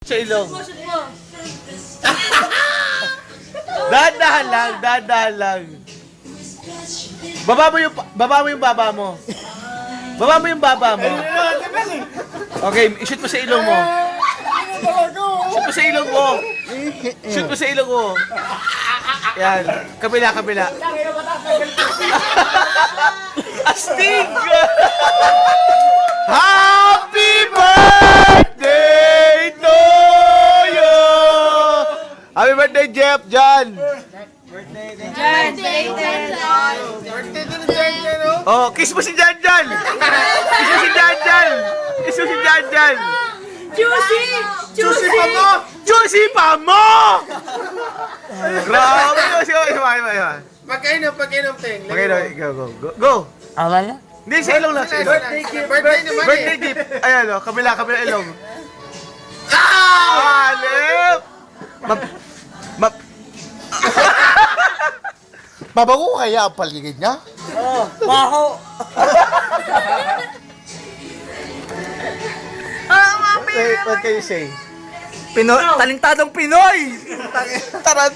sa ilong. Dahan-dahan lang, dahan-dahan lang. Baba mo yung baba mo. Baba mo yung baba mo. Okay, shoot mo sa ilong mo. Shoot mo sa ilong mo. Shoot mo sa ilong mo. Yan, kabila, kabila. Astig! Happy birthday to you! Happy birthday, Jeff, John! Birthday din ni Jen, no? Oh, kiss mo si Jan Jan! Kiss mo si Jan Jan! Kiss mo si Jan Jan! Juicy! Juicy pa mo! Juicy pa mo! Grabe! Sige. Pag-inom, Teng. Okay, go. Go! Wala. Hindi, sa ilong lang, sa ilong. Birthday gift. Birthday naman Birthday eh. gift. Ayan, oh, kabila ilong. Ah! Alip! Mabago kaya ang paligid niya? Baho. What can you say? Talentadong Pinoy. Tarant